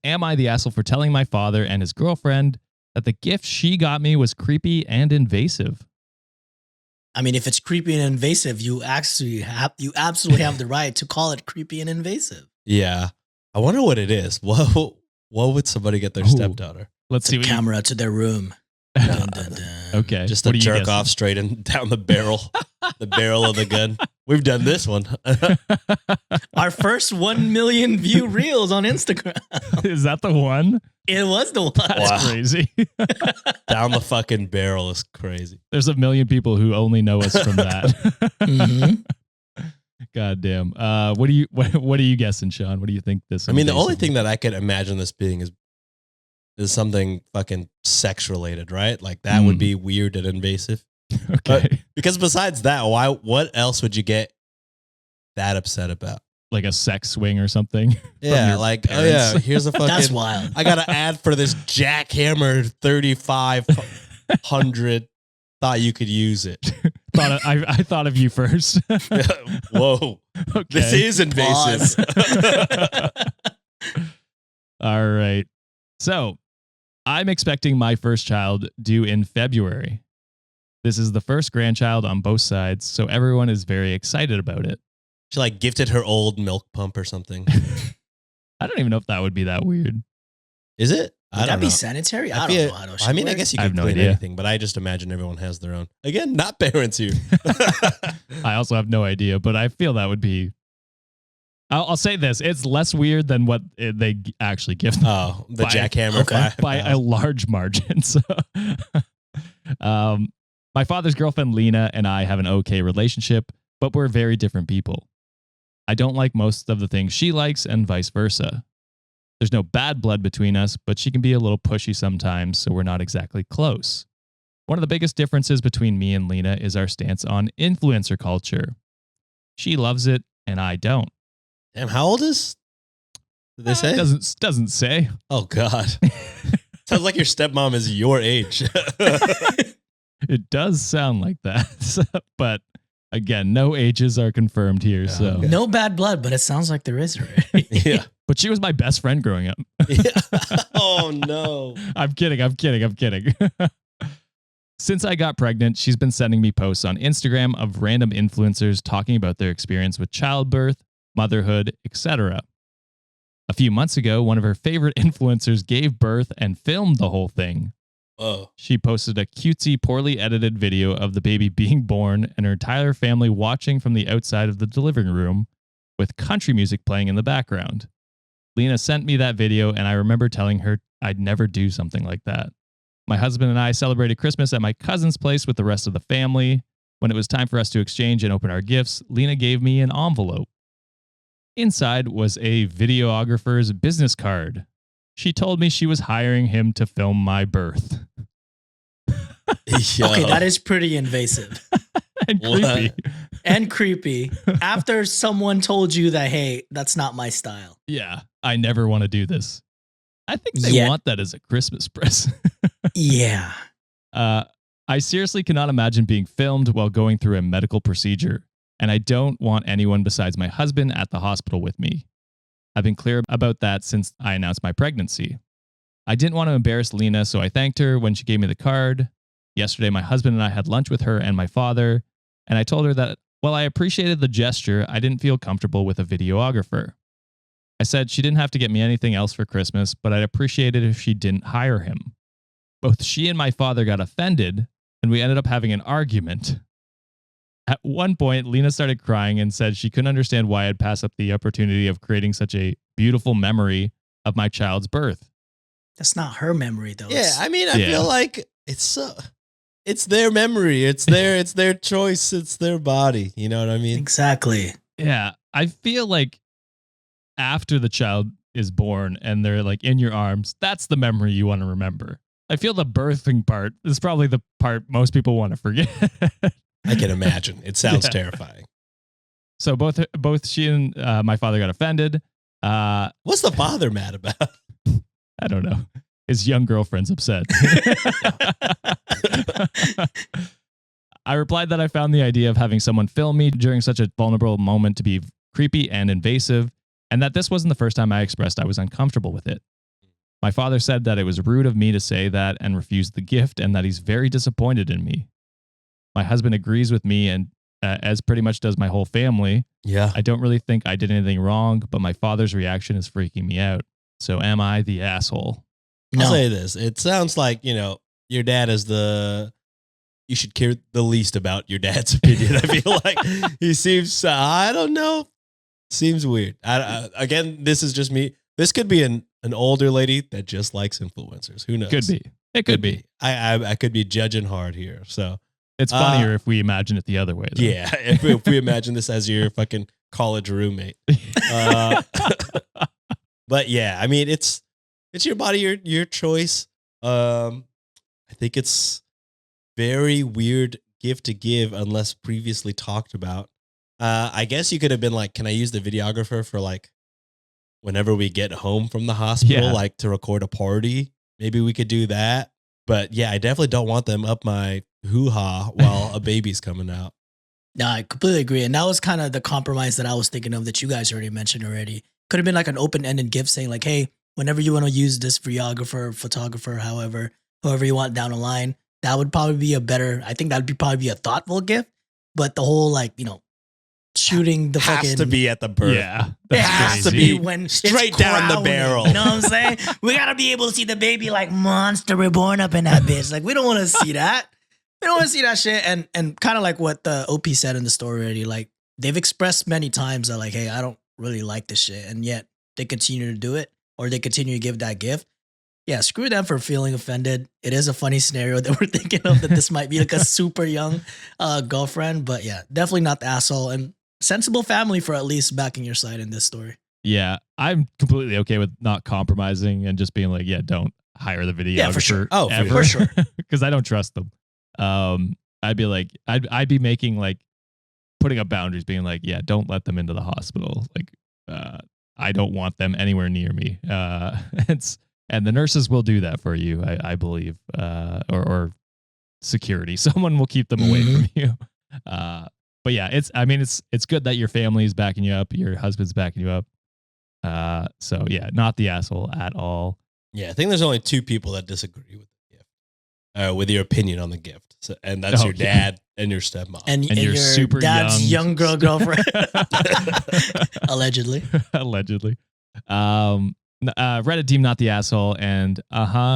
am I the asshole for telling my father and his girlfriend that the gift she got me was creepy and invasive? I mean, if it's creepy and invasive, you absolutely have the right to call it creepy and invasive. Yeah. I wonder what it is. What would somebody get their stepdaughter? Let's see. Camera to their room. Dun, dun, dun. Okay. Just a jerk off straight down the barrel of the gun. We've done this one. Our first 1 million view reels on Instagram. Is that the one? It was the one. That's crazy. Down the fucking barrel is crazy. There's a million people who only know us from that. Mm-hmm. God damn. What are you guessing, Sean? What do you think this? I mean, the only thing that I could imagine this being is something fucking sex related, right? Like that would be weird and invasive. Okay. Because besides that, what else would you get that upset about? Like a sex swing or something? Yeah, like, parents? Oh yeah, here's a fucking... That's wild. I got an ad for this jackhammer 3500. Thought you could use it. I thought of you first. Whoa. Okay. This is invasive. All right. So, I'm expecting my first child due in February. This is the first grandchild on both sides, so everyone is very excited about it. She like gifted her old milk pump or something. I don't even know if that would be that weird. Is it? Would that be sanitary? I don't know how to. I mean, I guess you can clean anything, but I just imagine everyone has their own. Again, not parents here. I also have no idea, but I feel that would be... I'll say this. It's less weird than what they actually give them. Oh, the jackhammer. Okay. By a large margin. So, my father's girlfriend, Lena, and I have an okay relationship, but we're very different people. I don't like most of the things she likes and vice versa. There's no bad blood between us, but she can be a little pushy sometimes, so we're not exactly close. One of the biggest differences between me and Lena is our stance on influencer culture. She loves it, and I don't. Damn, how old is? Did they say? Doesn't say. Oh God, sounds like your stepmom is your age. It does sound like that, but again, no ages are confirmed here. So no bad blood, but it sounds like there is already. Yeah, but she was my best friend growing up. Yeah. Oh no, I'm kidding. Since I got pregnant, she's been sending me posts on Instagram of random influencers talking about their experience with childbirth, motherhood, etc. A few months ago, one of her favorite influencers gave birth and filmed the whole thing. Oh. She posted a cutesy, poorly edited video of the baby being born and her entire family watching from the outside of the delivery room with country music playing in the background. Lena sent me that video, and I remember telling her I'd never do something like that. My husband and I celebrated Christmas at my cousin's place with the rest of the family. When it was time for us to exchange and open our gifts, Lena gave me an envelope. Inside was a videographer's business card. She told me she was hiring him to film my birth. Okay, that is pretty invasive. And creepy. And creepy. After someone told you that, hey, that's not my style. Yeah, I never want to do this. I think they want that as a Christmas present. Yeah. I seriously cannot imagine being filmed while going through a medical procedure, and I don't want anyone besides my husband at the hospital with me. I've been clear about that since I announced my pregnancy. I didn't want to embarrass Lena, so I thanked her when she gave me the card. Yesterday, my husband and I had lunch with her and my father, and I told her that while I appreciated the gesture, I didn't feel comfortable with a videographer. I said she didn't have to get me anything else for Christmas, but I'd appreciate it if she didn't hire him. Both she and my father got offended, and we ended up having an argument. At one point, Lena started crying and said she couldn't understand why I'd pass up the opportunity of creating such a beautiful memory of my child's birth. That's not her memory, though. Yeah, I mean, I feel like it's their memory. It's their choice. It's their body. You know what I mean? Exactly. Yeah, I feel like after the child is born and they're like in your arms, that's the memory you want to remember. I feel the birthing part is probably the part most people want to forget. I can imagine. It sounds terrifying. So both she and my father got offended. What's the father mad about? I don't know. His young girlfriend's upset. I replied that I found the idea of having someone film me during such a vulnerable moment to be creepy and invasive, and that this wasn't the first time I expressed I was uncomfortable with it. My father said that it was rude of me to say that and refuse the gift, and that he's very disappointed in me. My husband agrees with me, and as pretty much does my whole family. Yeah. I don't really think I did anything wrong, but my father's reaction is freaking me out. So am I the asshole? I'll say this. It sounds like, your dad is you should care the least about your dad's opinion. I feel like he seems, I don't know. Seems weird. Again, this is just me. This could be an older lady that just likes influencers. Who knows? Could be. It could be. I could be judging hard here. So it's funnier if we imagine it the other way, though. Yeah. If we imagine this as your fucking college roommate. But yeah, I mean, it's your body, your choice. I think it's very weird gift to give unless previously talked about. I guess you could have been like, can I use the videographer for like whenever we get home from the hospital, like to record a party? Maybe we could do that. But yeah, I definitely don't want them up my hoo-ha while a baby's coming out. No, I completely agree. And that was kind of the compromise that I was thinking of that you guys already mentioned already. Could have been like an open-ended gift saying like, hey, whenever you want to use this videographer, photographer, however you want down the line, that would probably be I think that would probably be a thoughtful gift. But the whole like, shooting the has fucking... to be at the birth. Yeah. It has to be when straight down the barrel. You know what I'm saying? We got to be able to see the baby like monster reborn up in that bitch. Like we don't want to see that. We don't want to see that shit. And kind of like what the OP said in the story already, like they've expressed many times that like, hey, I don't really like this shit. And yet they continue to do it or they continue to give that gift. Yeah, screw them for feeling offended. It is a funny scenario that we're thinking of that this might be like a super young girlfriend. But yeah, definitely not the asshole. And sensible family for at least backing your side in this story. Yeah, I'm completely okay with not compromising and just being like, yeah, don't hire the videographer. Yeah, for sure. Oh, ever. for sure. Because I don't trust them. I'd be like, I'd be making like putting up boundaries, being like, yeah, don't let them into the hospital. Like, I don't want them anywhere near me. And the nurses will do that for you, I believe, or security. Someone will keep them away from you. But yeah, it's good that your family is backing you up, your husband's backing you up. So yeah, not the asshole at all. Yeah, I think there's only two people that disagree with the gift, with your opinion on the gift, and that's your dad and your stepmom, and your super dad's young girlfriend, allegedly. Allegedly. Reddit deemed not the asshole, and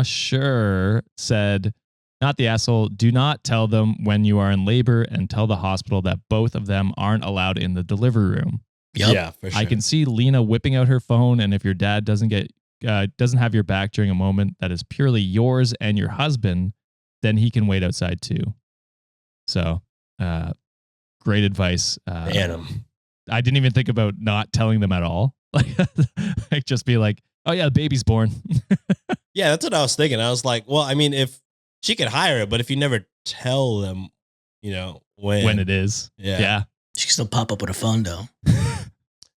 sure said, not the asshole. Do not tell them when you are in labor, and tell the hospital that both of them aren't allowed in the delivery room. Yep. Yeah, for sure. I can see Lena whipping out her phone, and if your dad doesn't have your back during a moment that is purely yours and your husband, then he can wait outside too. So, great advice. Adam. I didn't even think about not telling them at all. Like just be like, oh yeah, the baby's born. Yeah, that's what I was thinking. I was like, well, I mean, if she could hire it, but if you never tell them, when it is. Yeah. She can still pop up with a phone though.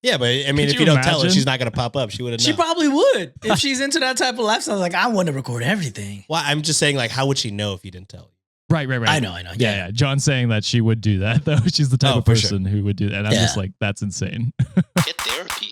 Yeah, but I mean, Could if you you don't tell her, imagine? she's not going to pop up. She would have known. She probably would if she's into that type of lifestyle. Like I want to record everything. Well, I'm just saying, like, how would she know if you didn't tell you? Right. I know. Yeah. John's saying that she would do that though. She's the type of for person who would do that. And I'm just like, that's insane. Get therapy.